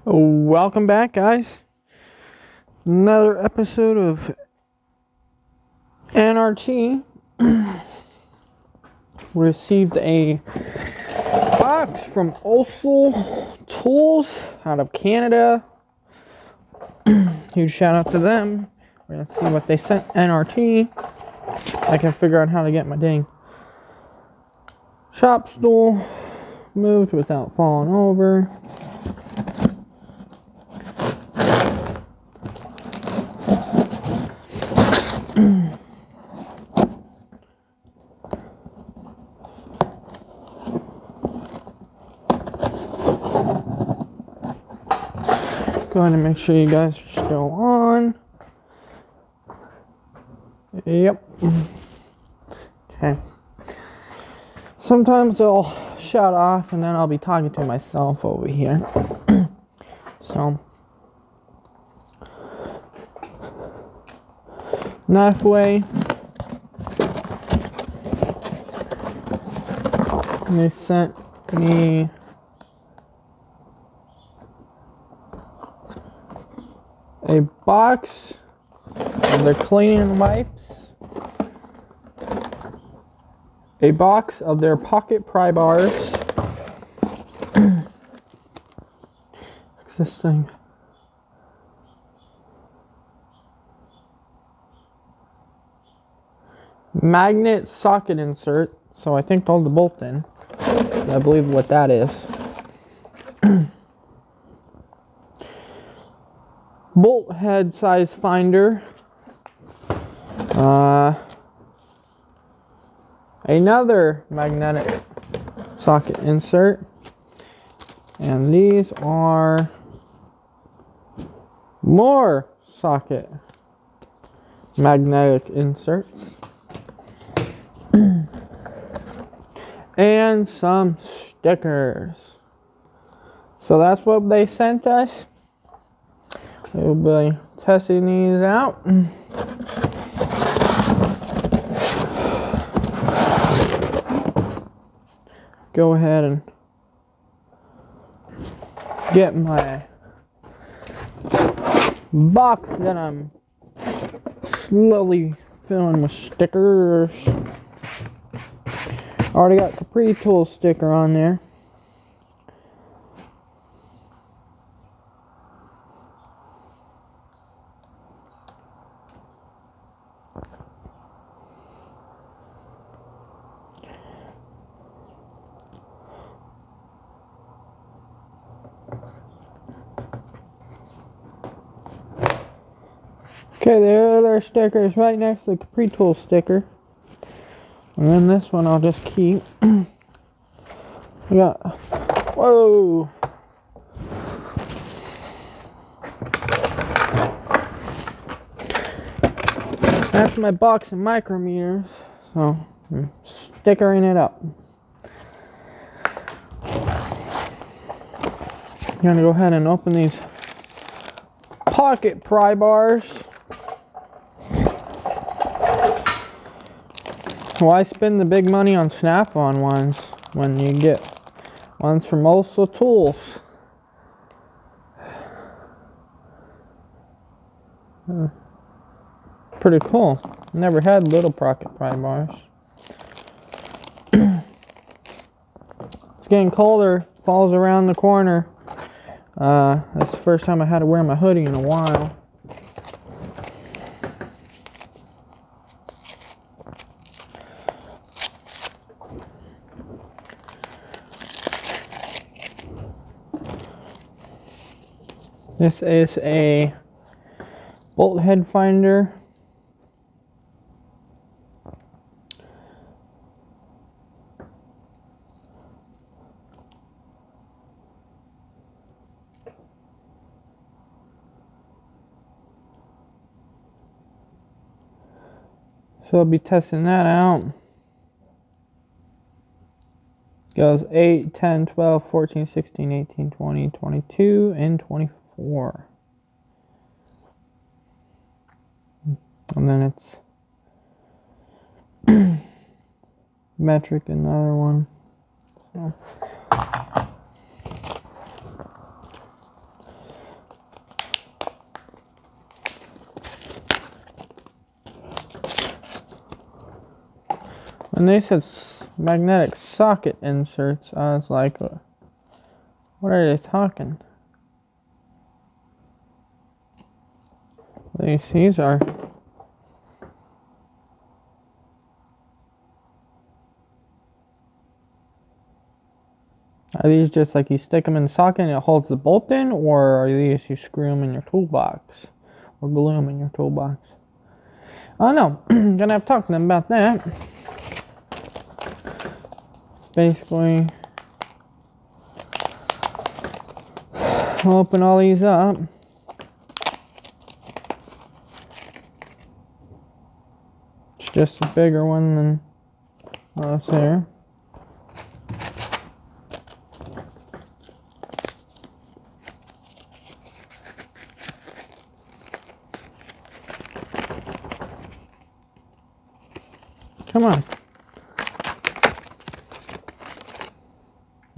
Welcome back, guys. Another episode of N.R.T. Received a box from olsa Tools out of Canada. Huge shout out to them. We're gonna see what they sent N.R.T. I can figure out how to get my dang shop stool moved without falling over. Go ahead and make sure you guys are still on. Yep. Okay. Sometimes I'll shut off and then I'll be talking to myself over here. So, knife way. They sent me a box of their cleaning wipes, a box of their pocket pry bars, existing magnet socket insert, so I think hold the bolt in. I believe what that is. Bolt head size finder. Another magnetic socket insert. And these are more socket magnetic inserts. And some stickers. So that's what they sent us. We'll be testing these out. Go ahead and get my box that I'm slowly filling with stickers. Already got the pre-tool sticker on there. Okay, there are their stickers right next to the pre-tool sticker. And then this one I'll just keep. We got, whoa! That's my box of micrometers. So, I'm stickering it up. I'm gonna go ahead and open these pocket pry bars. Why spend the big money on Snap-on ones when you get ones from olsa Tools? Pretty cool. Never had little pocket pry bars. It's getting colder. Fall's around the corner. That's the first time I had to wear my hoodie in a while. This is a bolt head finder. So I'll be testing that out. Goes 8, 10, 12, 14, 16, 18, 20, 22, and 24. And then it's metric, another one. So When they said magnetic socket inserts, I was like, what are they talking? These are. Are these just like you stick them in the socket and it holds the bolt in, or are these you screw them in your toolbox or glue them in your toolbox? I don't know. Gonna have to talk to them about that. Basically, I'll open all these up. It's just a bigger one than what's there. Come on.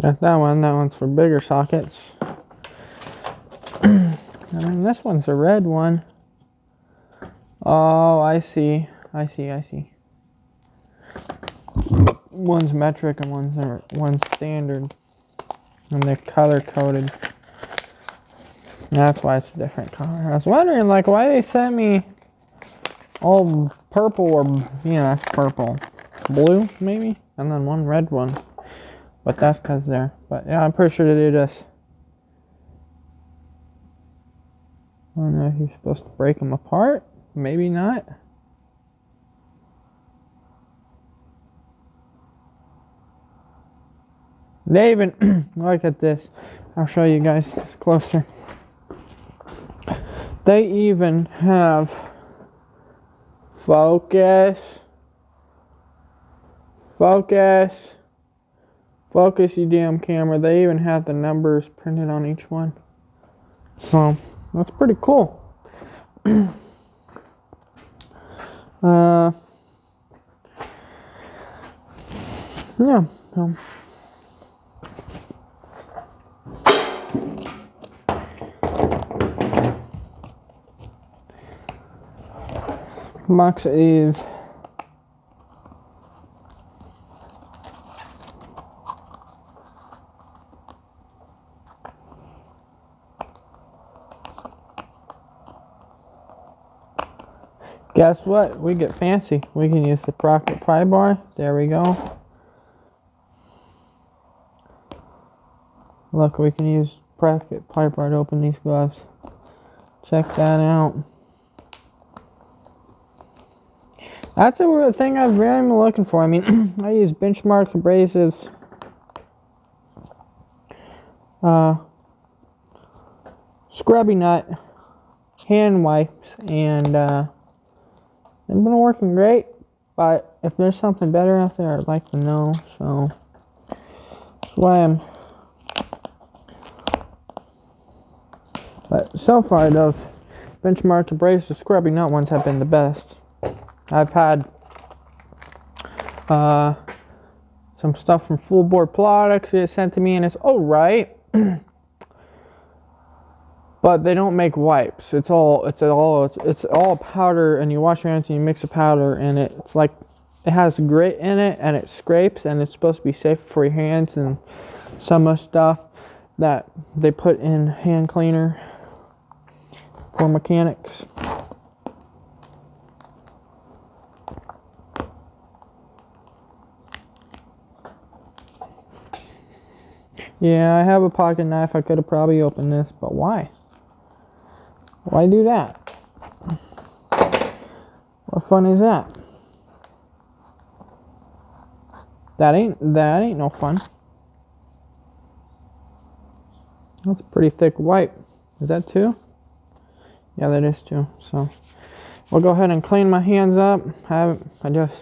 Got that one. That one's for bigger sockets. And this one's a red one. Oh, I see. One's metric and one's standard. And they're color coded. That's why it's a different color. I was wondering, like, why they sent me all purple or, that's purple. Blue, maybe? And then one red one. But that's because they're, but yeah, I'm pretty sure they just, I don't know if you're supposed to break them apart. Maybe not. They even, look at this. I'll show you guys closer. They even have focus, you damn camera. They even have the numbers printed on each one. So, that's pretty cool. Yeah. Box is guess what? We get fancy. We can use the pocket pry bar. There we go. Look, we can use pocket pry bar to open these gloves. Check that out. That's a thing I've really been looking for. I mean, I use benchmark abrasives. Scrubby nut, hand wipes, and they've been working great. But if there's something better out there, I'd like to know. So that's why I'm. But so far, those benchmark abrasive scrubby nut ones have been the best. I've had some stuff from Full Board Products they sent to me, and it's alright. But they don't make wipes. It's all powder, and you wash your hands and you mix a powder, and it's like it has grit in it, and it scrapes, and it's supposed to be safe for your hands. And some of the stuff that they put in hand cleaner for mechanics. Yeah, I have a pocket knife. I could have probably opened this, but why? Why do that? What fun is that? That ain't no fun. That's a pretty thick wipe. Is that two? Yeah, that is two. So we'll go ahead and clean my hands up. I just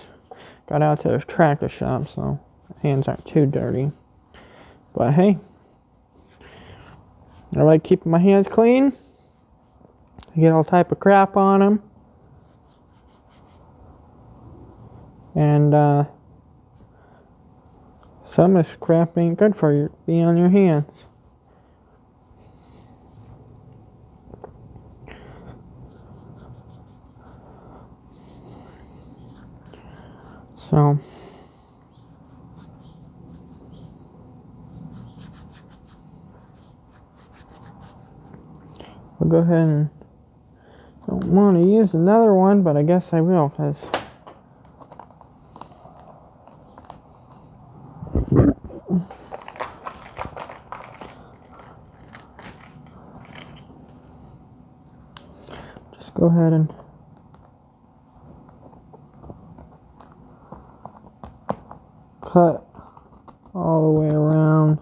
got out to the tractor shop, so my hands aren't too dirty. But hey, I like keeping my hands clean. I get all type of crap on them. And some of this crap ain't good for you being on your hands. So I'll go ahead and don't want to use another one, but I guess I will, because just go ahead and cut all the way around.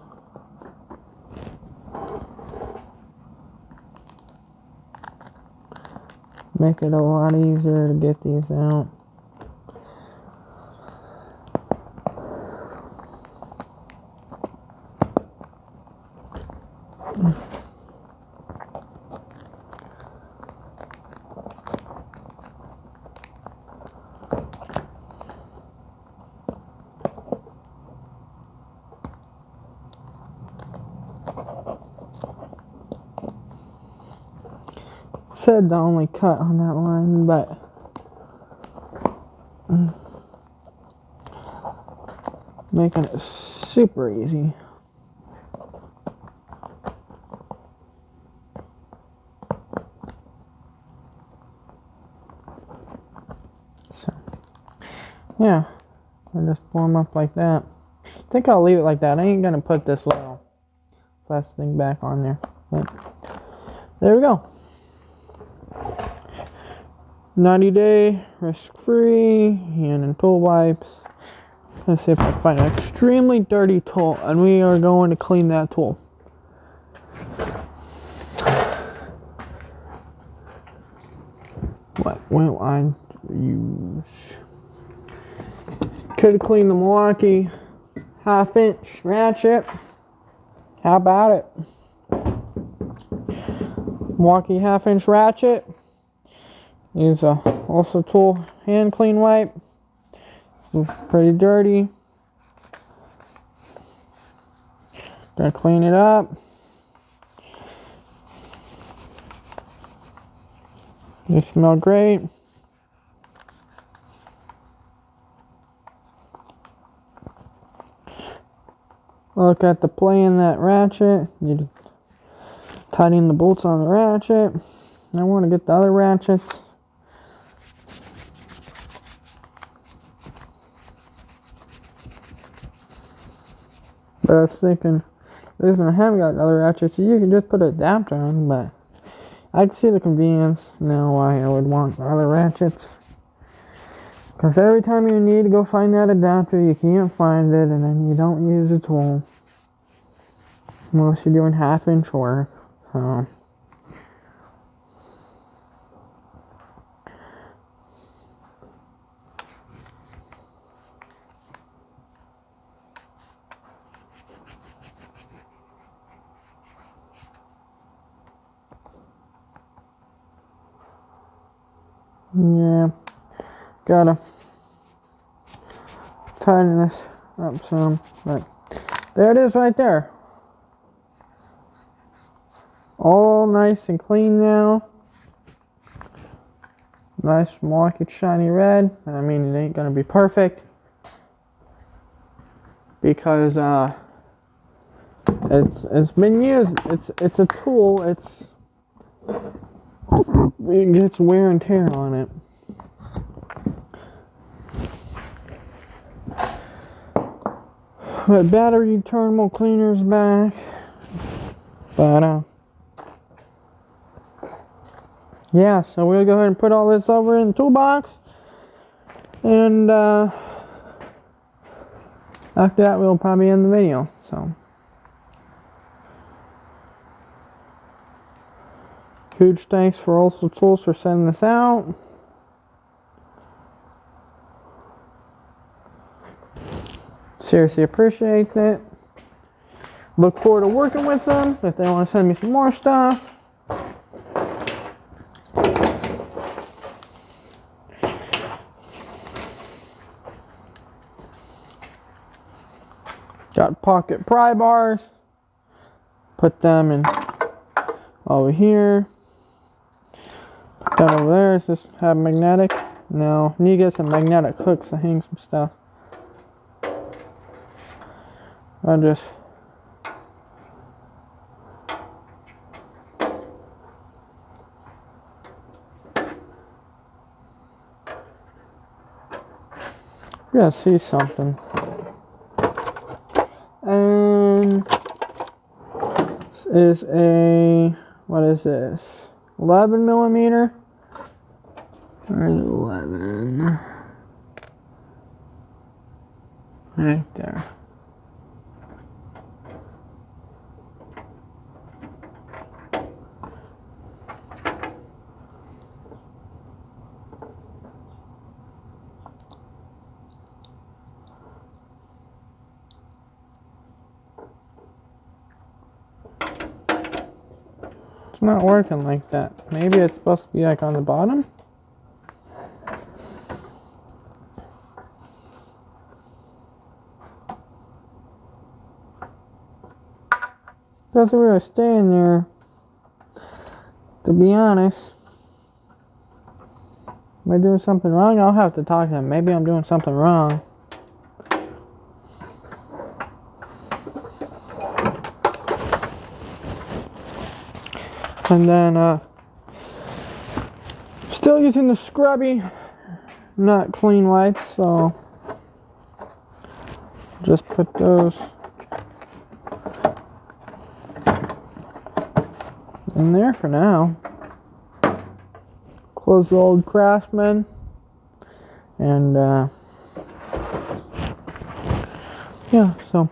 Make it a lot easier to get these out. Said to only cut on that line, but making it super easy. So, yeah, I just pull them up like that. I think I'll leave it like that. I ain't gonna put this little plastic thing back on there, but there we go. 90-day risk-free hand and tool wipes. Let's see if I can find an extremely dirty tool, and we are going to clean that tool. What will I use? Could clean the Milwaukee 1/2-inch ratchet. How about it? Milwaukee 1/2-inch ratchet. Use a olsa tool hand clean wipe. Pretty dirty. Gonna clean it up. They smell great. Look at the play in that ratchet. You tighten the bolts on the ratchet. I want to get the other ratchets. But I was thinking, the reason I haven't got other ratchets, you can just put an adapter on, but I can see the convenience now why I would want other ratchets. Because every time you need to go find that adapter, you can't find it, and then you don't use the tool. Unless you're doing 1/2-inch work. So. Yeah, gotta tighten this up some, but there it is right there. All nice and clean now. Nice Milwaukee shiny red. I mean, it ain't gonna be perfect because it's been used. It's a tool. It gets wear and tear on it. But battery returnable cleaner's back. But yeah, so we'll go ahead and put all this over in the toolbox, and after that we'll probably end the video. So huge thanks for Olsa Tools for sending this out. Seriously appreciate it. Look forward to working with them if they want to send me some more stuff. Got pocket pry bars. Put them in over here. Put that over there. Does this have magnetic? No. Need to get some magnetic hooks to hang some stuff. I just You're gonna see something. And this is a, what is this? 11 millimeter. Where's 11? Right there. It's not working like that. Maybe it's supposed to be like on the bottom? Doesn't really stay in there, to be honest. Am I doing something wrong? I'll have to talk to him. Maybe I'm doing something wrong. And then, still using the scrubby, not clean wipes, so just put those in there for now. Close the old Craftsman, and yeah, so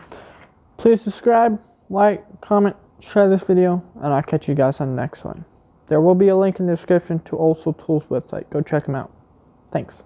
please subscribe, like, comment, share this video, and I'll catch you guys on the next one. There will be a link in the description to Olsa Tools website. Go check them out. Thanks.